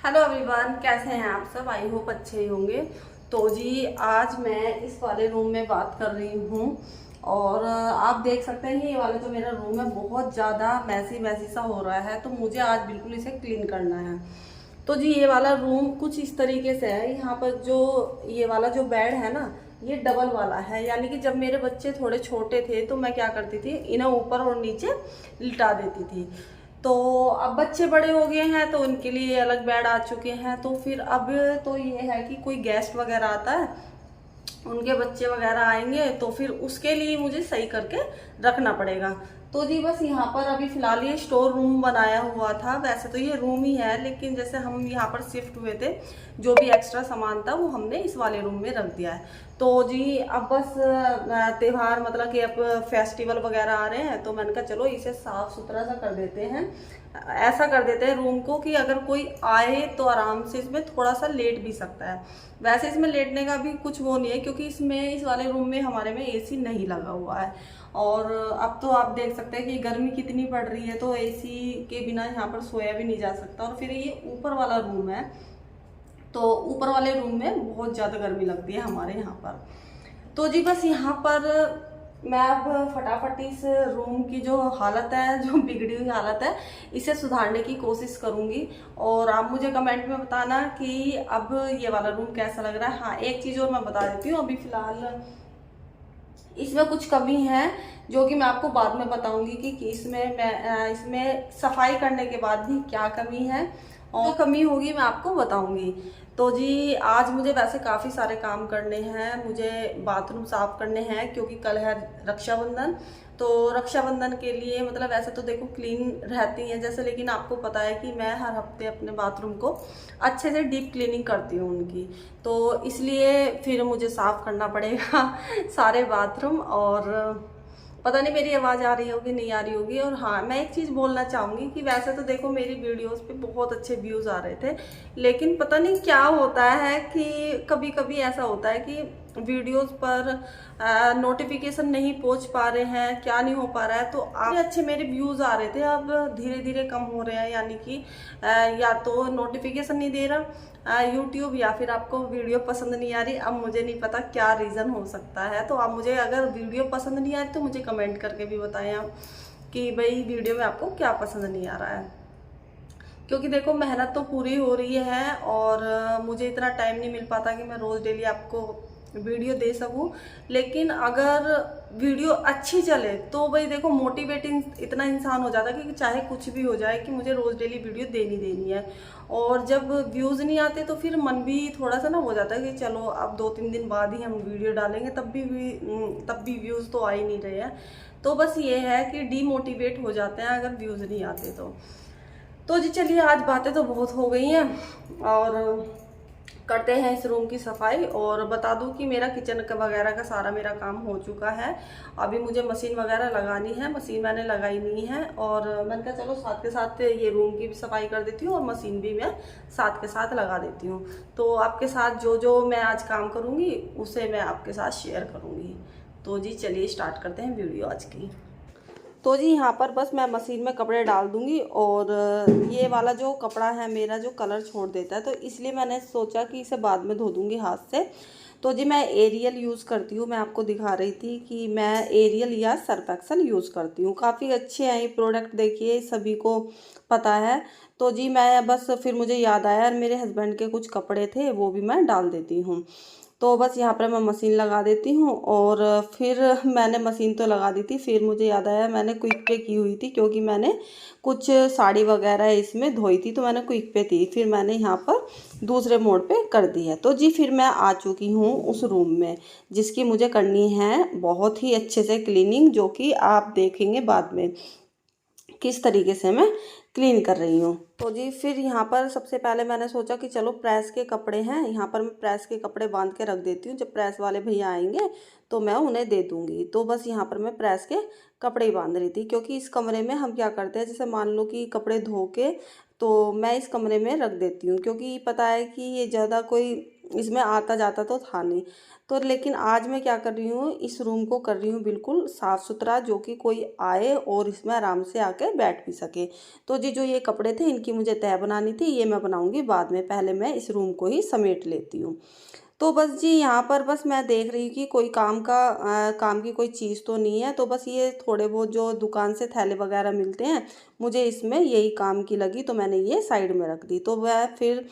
Hello everyone, कैसे हैं आप सब। आई होप अच्छे ही होंगे। तो जी आज मैं इस वाले रूम में बात कर रही हूँ और आप देख सकते हैं ये वाला जो मेरा रूम है बहुत ज़्यादा मैसी मैसी सा हो रहा है, तो मुझे आज बिल्कुल इसे क्लीन करना है। तो जी ये वाला रूम कुछ इस तरीके से है। यहाँ पर जो ये वाला जो बेड है ना, ये डबल वाला है, यानी कि जब मेरे बच्चे थोड़े छोटे थे तो मैं क्या करती थी, इन्हें ऊपर और नीचे लिटा देती थी। तो अब बच्चे बड़े हो गए हैं तो उनके लिए अलग बेड आ चुके हैं। तो फिर अब तो ये है कि कोई गेस्ट वगैरह आता है, उनके बच्चे वगैरह आएंगे तो फिर उसके लिए मुझे सही करके रखना पड़ेगा। तो जी बस यहाँ पर अभी फिलहाल ये स्टोर रूम बनाया हुआ था। वैसे तो ये रूम ही है, लेकिन जैसे हम यहाँ पर शिफ्ट हुए थे, जो भी एक्स्ट्रा सामान था वो हमने इस वाले रूम में रख दिया है। तो जी अब बस त्योहार मतलब कि अब फेस्टिवल वगैरह आ रहे हैं, तो मैंने कहा चलो इसे साफ सुथरा सा कर देते हैं। ऐसा कर देते हैं रूम को कि अगर कोई आए तो आराम से इसमें थोड़ा सा लेट भी सकता है। वैसे इसमें लेटने का भी कुछ वो नहीं है, क्योंकि इसमें इस वाले रूम में हमारे में एसी नहीं लगा हुआ है। और अब तो आप देख सकते हैं कि गर्मी कितनी पड़ रही है, तो एसी के बिना यहाँ पर सोया भी नहीं जा सकता। और फिर ये ऊपर वाला रूम है, तो ऊपर वाले रूम में बहुत ज़्यादा गर्मी लगती है हमारे यहाँ पर। तो जी बस यहाँ पर मैं अब फटाफट इस रूम की जो हालत है, जो बिगड़ी हुई हालत है, इसे सुधारने की कोशिश करूँगी। और आप मुझे कमेंट में बताना कि अब ये वाला रूम कैसा लग रहा है। हाँ, एक चीज़ और मैं बता देती हूँ, अभी फ़िलहाल इसमें कुछ कमी है जो कि मैं आपको बाद में बताऊंगी कि इसमें मैं इसमें सफाई करने के बाद भी क्या कमी है, और कमी होगी मैं आपको बताऊंगी। तो जी आज मुझे वैसे काफ़ी सारे काम करने हैं। मुझे बाथरूम साफ करने हैं क्योंकि कल है रक्षाबंधन। तो रक्षाबंधन के लिए मतलब ऐसे तो देखो क्लीन रहती हैं जैसे, लेकिन आपको पता है कि मैं हर हफ्ते अपने बाथरूम को अच्छे से डीप क्लीनिंग करती हूँ उनकी। तो इसलिए फिर मुझे साफ़ करना पड़ेगा सारे बाथरूम। और पता नहीं मेरी आवाज़ आ रही होगी नहीं आ रही होगी। और हाँ, मैं एक चीज़ बोलना चाहूँगी कि वैसे तो देखो मेरी वीडियोस पे बहुत अच्छे व्यूज़ आ रहे थे, लेकिन पता नहीं क्या होता है कि कभी कभी ऐसा होता है कि वीडियोस पर नोटिफिकेशन नहीं पहुंच पा रहे हैं, क्या नहीं हो पा रहा है। तो आप अच्छे मेरे व्यूज़ आ रहे थे, अब धीरे धीरे कम हो रहे हैं, यानी कि या तो नोटिफिकेशन नहीं दे रहा यूट्यूब, या फिर आपको वीडियो पसंद नहीं आ रही। अब मुझे नहीं पता क्या रीज़न हो सकता है। तो आप मुझे अगर वीडियो पसंद नहीं आ रही तो मुझे कमेंट करके भी बताएं आप कि भाई वीडियो में आपको क्या पसंद नहीं आ रहा है। क्योंकि देखो मेहनत तो पूरी हो रही है और मुझे इतना टाइम नहीं मिल पाता कि मैं रोज़ डेली आपको वीडियो दे सकूं। लेकिन अगर वीडियो अच्छी चले तो भाई देखो मोटिवेटिंग इतना इंसान हो जाता है कि चाहे कुछ भी हो जाए कि मुझे रोज़ डेली वीडियो देनी देनी है। और जब व्यूज़ नहीं आते तो फिर मन भी थोड़ा सा ना हो जाता है कि चलो अब 2-3 दिन बाद ही हम वीडियो डालेंगे, तब भी व्यूज़ तो आ ही नहीं रहे हैं। तो बस ये है कि डीमोटिवेट हो जाते हैं अगर व्यूज़ नहीं आते तो जी चलिए आज बातें तो बहुत हो गई हैं और करते हैं इस रूम की सफाई। और बता दूं कि मेरा किचन का वगैरह का सारा मेरा काम हो चुका है। अभी मुझे मशीन वगैरह लगानी है, मशीन मैंने लगाई नहीं है। और मैंने कहा चलो साथ के साथ ये रूम की भी सफाई कर देती हूँ और मशीन भी मैं साथ के साथ लगा देती हूँ। तो आपके साथ जो जो मैं आज काम करूँगी उसे मैं आपके साथ शेयर करूँगी। तो जी चलिए स्टार्ट करते हैं वीडियो आज की। तो जी यहाँ पर बस मैं मशीन में कपड़े डाल दूँगी। और ये वाला जो कपड़ा है मेरा जो कलर छोड़ देता है, तो इसलिए मैंने सोचा कि इसे बाद में धो दूँगी हाथ से। तो जी मैं एरियल यूज़ करती हूँ, मैं आपको दिखा रही थी कि मैं एरियल या सर्फ एक्सेल यूज़ करती हूँ। काफ़ी अच्छे हैं ये प्रोडक्ट, देखिए सभी को पता है। तो जी मैं बस फिर मुझे याद आया मेरे हस्बैंड के कुछ कपड़े थे वो भी मैं डाल देती हूँ। तो बस यहाँ पर मैं मशीन लगा देती हूँ। और फिर मैंने मशीन तो लगा दी थी, फिर मुझे याद आया मैंने क्विक पे की हुई थी, क्योंकि मैंने कुछ साड़ी वगैरह इसमें धोई थी तो मैंने क्विक पे थी, फिर मैंने यहाँ पर दूसरे मोड पे कर दी है। तो जी फिर मैं आ चुकी हूँ उस रूम में जिसकी मुझे करनी है बहुत ही अच्छे से क्लीनिंग, जो कि आप देखेंगे बाद में किस तरीके से मैं क्लीन कर रही हूँ। तो जी फिर यहाँ पर सबसे पहले मैंने सोचा कि चलो प्रेस के कपड़े हैं, यहाँ पर मैं प्रेस के कपड़े बांध के रख देती हूँ, जब प्रेस वाले भैया आएंगे तो मैं उन्हें दे दूँगी। तो बस यहाँ पर मैं प्रेस के कपड़े ही बांध रही थी, क्योंकि इस कमरे में हम क्या करते हैं, जैसे मान लो कि कपड़े धो के तो मैं इस कमरे में रख देती हूँ, क्योंकि पता है कि ये ज़्यादा कोई इसमें आता जाता तो था नहीं। तो लेकिन आज मैं क्या कर रही हूँ, इस रूम को कर रही हूँ बिल्कुल साफ़ सुथरा, जो कि कोई आए और इसमें आराम से आके बैठ भी सके। तो जी जो ये कपड़े थे इनकी मुझे तह बनानी थी, ये मैं बनाऊंगी बाद में, पहले मैं इस रूम को ही समेट लेती हूँ। तो बस जी यहाँ पर बस मैं देख रही हूँ कि कोई काम की कोई चीज़ तो नहीं है। तो बस ये थोड़े बहुत जो दुकान से थैले वगैरह मिलते हैं, मुझे इसमें यही काम की लगी तो मैंने ये साइड में रख दी। तो वह फिर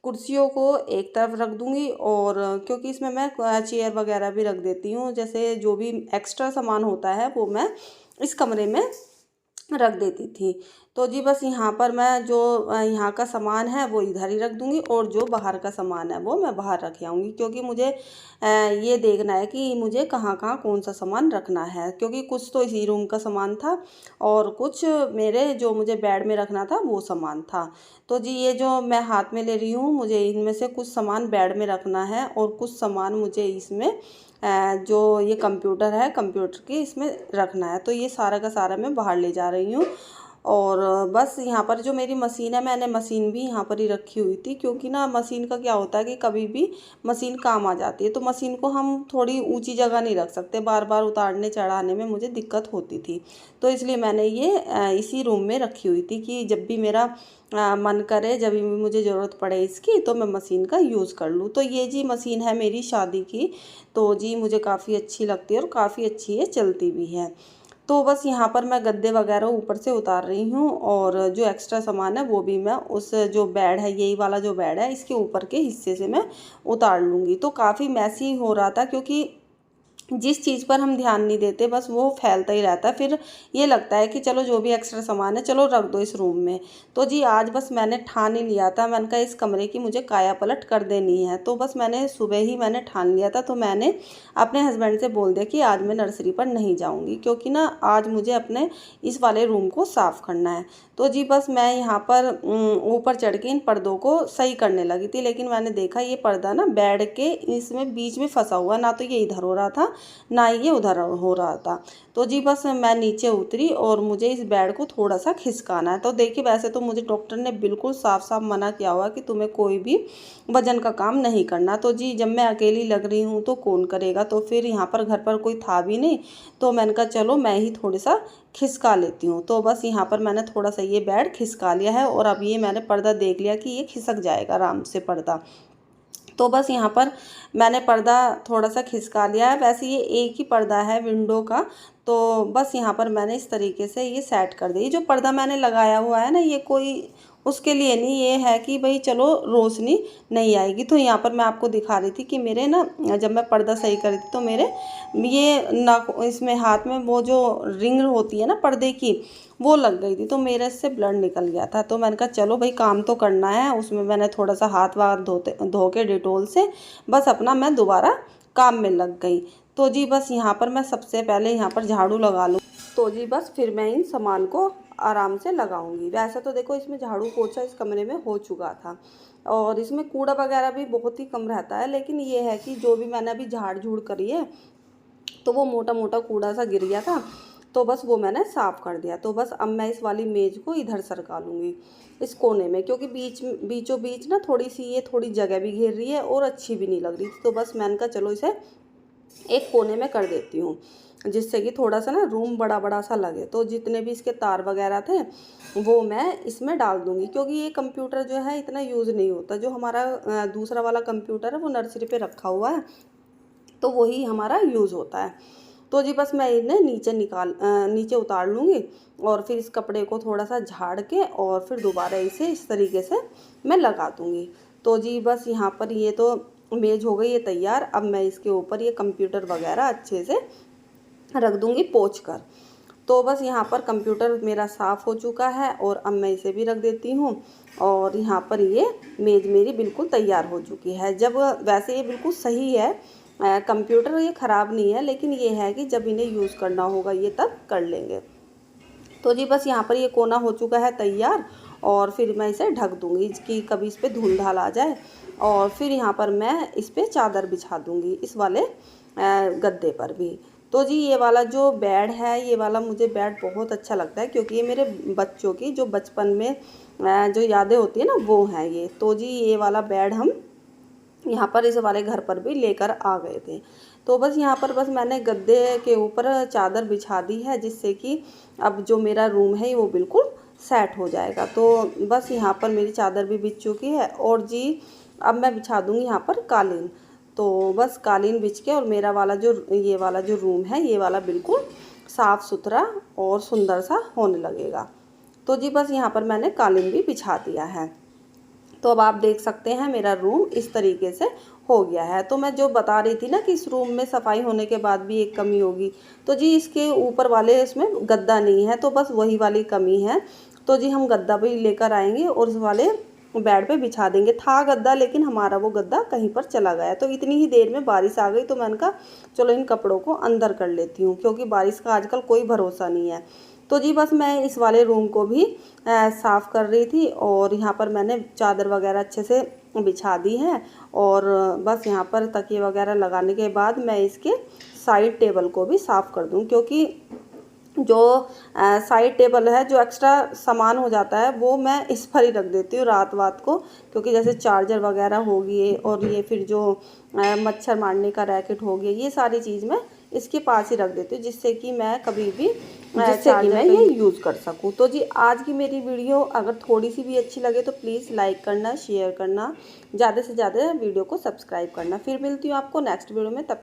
कुर्सियों को एक तरफ रख दूँगी, और क्योंकि इसमें मैं चेयर वगैरह भी रख देती हूँ, जैसे जो भी एक्स्ट्रा सामान होता है वो मैं इस कमरे में रख देती थी। तो जी बस यहाँ पर मैं जो यहाँ का सामान है वो इधर ही रख दूँगी, और जो बाहर का सामान है वो मैं बाहर रख आऊँगी, क्योंकि मुझे ये देखना है कि मुझे कहाँ कहाँ कौन सा सामान रखना है, क्योंकि कुछ तो इसी रूम का सामान था और कुछ मेरे जो मुझे बेड में रखना था वो सामान था। तो जी ये जो मैं हाथ में ले रही हूँ, मुझे इनमें से कुछ सामान बेड में रखना है और कुछ सामान मुझे इसमें जो ये कंप्यूटर है, कंप्यूटर की इसमें रखना है। तो ये सारा का सारा मैं बाहर ले जा रही हूँ। और बस यहाँ पर जो मेरी मशीन है, मैंने मशीन भी यहाँ पर ही रखी हुई थी, क्योंकि ना मशीन का क्या होता है कि कभी भी मशीन काम आ जाती है, तो मशीन को हम थोड़ी ऊंची जगह नहीं रख सकते, बार बार उतारने चढ़ाने में मुझे दिक्कत होती थी। तो इसलिए मैंने ये इसी रूम में रखी हुई थी कि जब भी मेरा मन करे, जब भी मुझे ज़रूरत पड़े इसकी, तो मैं मशीन का यूज़ कर लूँ। तो ये जी मशीन है मेरी शादी की, तो जी मुझे काफ़ी अच्छी लगती है और काफ़ी अच्छी ये चलती भी है। तो बस यहाँ पर मैं गद्दे वगैरह ऊपर से उतार रही हूँ, और जो एक्स्ट्रा सामान है वो भी मैं उस जो बेड है, यही वाला जो बेड है, इसके ऊपर के हिस्से से मैं उतार लूँगी। तो काफ़ी मैसी हो रहा था, क्योंकि जिस चीज़ पर हम ध्यान नहीं देते बस वो फैलता ही रहता है। फिर ये लगता है कि चलो जो भी एक्स्ट्रा सामान है चलो रख दो इस रूम में। तो जी आज बस मैंने ठान ही लिया था, मैंने कहा इस कमरे की मुझे काया पलट कर देनी है। तो बस मैंने सुबह ही मैंने ठान लिया था। तो मैंने अपने हस्बैंड से बोल दिया कि आज मैं नर्सरी पर नहीं जाऊँगी, क्योंकि ना आज मुझे अपने इस वाले रूम को साफ़ करना है। तो जी बस मैं यहाँ पर ऊपर चढ़ के इन पर्दों को सही करने लगी थी, लेकिन मैंने देखा ये पर्दा ना बेड के इसमें बीच में फंसा हुआ, ना तो ये इधर हो रहा था ना ये उधर हो रहा था। तो जी बस मैं नीचे उतरी और मुझे इस बेड को थोड़ा सा खिसकाना है। तो देखिए वैसे तो मुझे डॉक्टर ने बिल्कुल साफ साफ मना किया हुआ कि तुम्हें कोई भी वजन का काम नहीं करना। तो जी जब मैं अकेली लग रही हूँ तो कौन करेगा, तो फिर यहाँ पर घर पर कोई था भी नहीं, तो मैंने कहा चलो मैं ही थोड़ा सा खिसका लेती हूँ। तो बस यहाँ पर मैंने थोड़ा सा ये बेड खिसका लिया है, और अब ये मैंने पर्दा देख लिया कि ये खिसक जाएगा आराम से पर्दा। तो बस यहाँ पर मैंने पर्दा थोड़ा सा खिसका लिया है। वैसे ये एक ही पर्दा है विंडो का, तो बस यहाँ पर मैंने इस तरीके से ये सेट कर दी। जो पर्दा मैंने लगाया हुआ है ना, ये कोई उसके लिए नहीं, ये है कि भाई चलो रोशनी नहीं आएगी। तो यहाँ पर मैं आपको दिखा रही थी कि मेरे ना जब मैं पर्दा सही कर रही थी तो मेरे ये नाक इसमें हाथ में वो जो रिंग होती है ना पर्दे की, वो लग गई थी, तो मेरे से ब्लड निकल गया था। तो मैंने कहा चलो भाई काम तो करना है। उसमें मैंने थोड़ा सा हाथ वाथ धो के डिटोल से बस अपना मैं दोबारा काम में लग गई। तो जी बस यहाँ पर मैं सबसे पहले यहाँ पर झाड़ू लगा लूँ। तो जी बस फिर मैं इन सामान को आराम से लगाऊंगी। वैसे तो देखो इसमें झाड़ू पोछा इस कमरे में हो चुका था, और इसमें कूड़ा वगैरह भी बहुत ही कम रहता है, लेकिन ये है कि जो भी मैंने अभी झाड़ झूड़ करी है तो वो मोटा मोटा कूड़ा सा गिर गया था, तो बस वो मैंने साफ़ कर दिया। तो बस अब मैं इस वाली मेज़ को इधर सरका लूँगी इस कोने में, क्योंकि बीचों बीच ना थोड़ी सी ये थोड़ी जगह भी घेर रही है और अच्छी भी नहीं लग रही थी। तो बस मैंने कहा चलो इसे एक कोने में कर देती हूँ, जिससे कि थोड़ा सा ना रूम बड़ा बड़ा सा लगे। तो जितने भी इसके तार वगैरह थे वो मैं इसमें डाल दूँगी, क्योंकि ये कंप्यूटर जो है इतना यूज़ नहीं होता। जो हमारा दूसरा वाला कंप्यूटर है वो नर्सरी पे रखा हुआ है, तो वही हमारा यूज़ होता है। तो जी बस मैं इन्हें नीचे उतार लूँगी, और फिर इस कपड़े को थोड़ा सा झाड़ के और फिर दोबारा इसे इस तरीके से मैं लगा दूँगी। तो जी बस यहाँ पर ये तो मेज़ हो गई है तैयार। अब मैं इसके ऊपर ये कंप्यूटर वगैरह अच्छे से रख दूँगी पोंछ कर। तो बस यहाँ पर कंप्यूटर मेरा साफ़ हो चुका है, और अब मैं इसे भी रख देती हूँ। और यहाँ पर ये मेज़ मेरी बिल्कुल तैयार हो चुकी है। जब वैसे ये बिल्कुल सही है, कंप्यूटर ये ख़राब नहीं है, लेकिन ये है कि जब इन्हें यूज़ करना होगा ये तब कर लेंगे। तो जी बस यहाँ पर ये कोना हो चुका है तैयार, और फिर मैं इसे ढक दूँगी कि कभी इस पर धूल धाल आ जाए। और फिर यहाँ पर मैं इस पर चादर बिछा दूँगी इस वाले गद्दे पर भी। तो जी ये वाला जो बेड है, ये वाला मुझे बेड बहुत अच्छा लगता है, क्योंकि ये मेरे बच्चों की जो बचपन में जो यादें होती है ना वो हैं ये। तो जी ये वाला बेड हम यहाँ पर इस वाले घर पर भी लेकर आ गए थे। तो बस यहाँ पर बस मैंने गद्दे के ऊपर चादर बिछा दी है, जिससे कि अब जो मेरा रूम है वो बिल्कुल सेट हो जाएगा। तो बस यहाँ पर मेरी चादर भी बिछ चुकी है और जी अब मैं बिछा दूँगी यहाँ पर कालीन। तो बस कालीन बिछ के और मेरा वाला जो ये वाला जो रूम है ये वाला बिल्कुल साफ़ सुथरा और सुंदर सा होने लगेगा। तो जी बस यहाँ पर मैंने कालीन भी बिछा दिया है। तो अब आप देख सकते हैं मेरा रूम इस तरीके से हो गया है। तो मैं जो बता रही थी ना कि इस रूम में सफाई होने के बाद भी एक कमी होगी, तो जी इसके ऊपर वाले इसमें गद्दा नहीं है, तो बस वही वाली कमी है। तो जी हम गद्दा भी लेकर आएंगे और उस वाले बेड पे बिछा देंगे। था गद्दा लेकिन हमारा वो गद्दा कहीं पर चला गया। तो इतनी ही देर में बारिश आ गई, तो मैंने कहा चलो इन कपड़ों को अंदर कर लेती हूँ, क्योंकि बारिश का आजकल कोई भरोसा नहीं है। तो जी बस मैं इस वाले रूम को भी साफ़ कर रही थी और यहाँ पर मैंने चादर वगैरह अच्छे से बिछा दी है। और बस यहाँ पर तकिए वगैरह लगाने के बाद मैं इसके साइड टेबल को भी साफ़ कर दूँ, क्योंकि जो साइड टेबल है जो एक्स्ट्रा सामान हो जाता है वो मैं इस पर ही रख देती हूँ रात को, क्योंकि जैसे चार्जर वगैरह हो गए और ये फिर जो मच्छर मारने का रैकेट हो गया, ये सारी चीज़ मैं इसके पास ही रख देती हूँ, जिससे कि मैं कभी भी चार्जर ये यूज़ कर सकूँ। तो जी आज की मेरी वीडियो अगर थोड़ी सी भी अच्छी लगे तो प्लीज़ लाइक करना, शेयर करना, ज़्यादा से ज़्यादा वीडियो को सब्सक्राइब करना। फिर मिलती हूँ आपको नेक्स्ट वीडियो में। तब